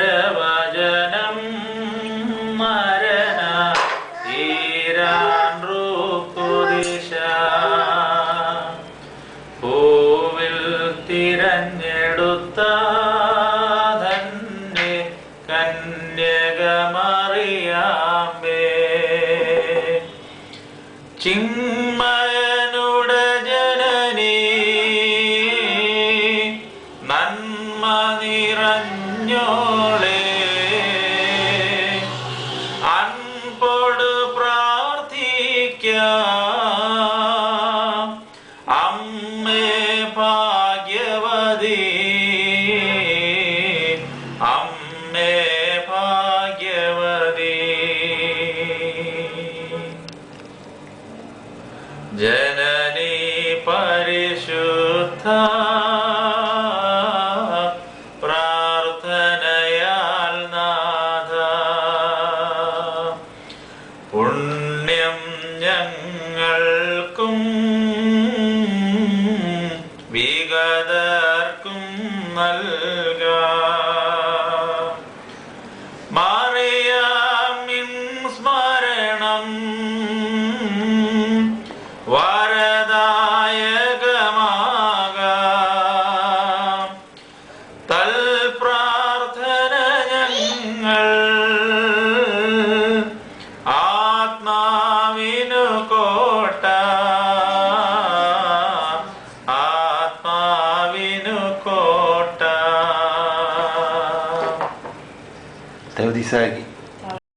സർവേശ്വരവചനം മരണ തീരാൻ റുക്കുദിശ പൂവിൽ തിരഞ്ഞെടുത്ത ധന്യ കന്യകമറിയാമേ ചിന്മയനുടെ ജനനീ നന്മ നിറഞ്ഞോളേ അൻപോട് പ്രാർത്ഥിക്കാം അമ്മേ ഭാഗ്യവതി അമ്മേ ഭാഗ്യവതി ജനനീ പരിശുദ്ധ പ്രാർത്ഥനയാൽ നാഥ പുണ്യം ഞങ്ങൾക്കും വിഗതർക്കും നൽകാം മറിയാമിൻ സ്മരണം വരദായകമാകാം തൽപ്രാർത്ഥന ഞങ്ങൾ ആത്മാവിനു കോട്ട ആത്മാവിനു കോട്ട. Teo Disagi.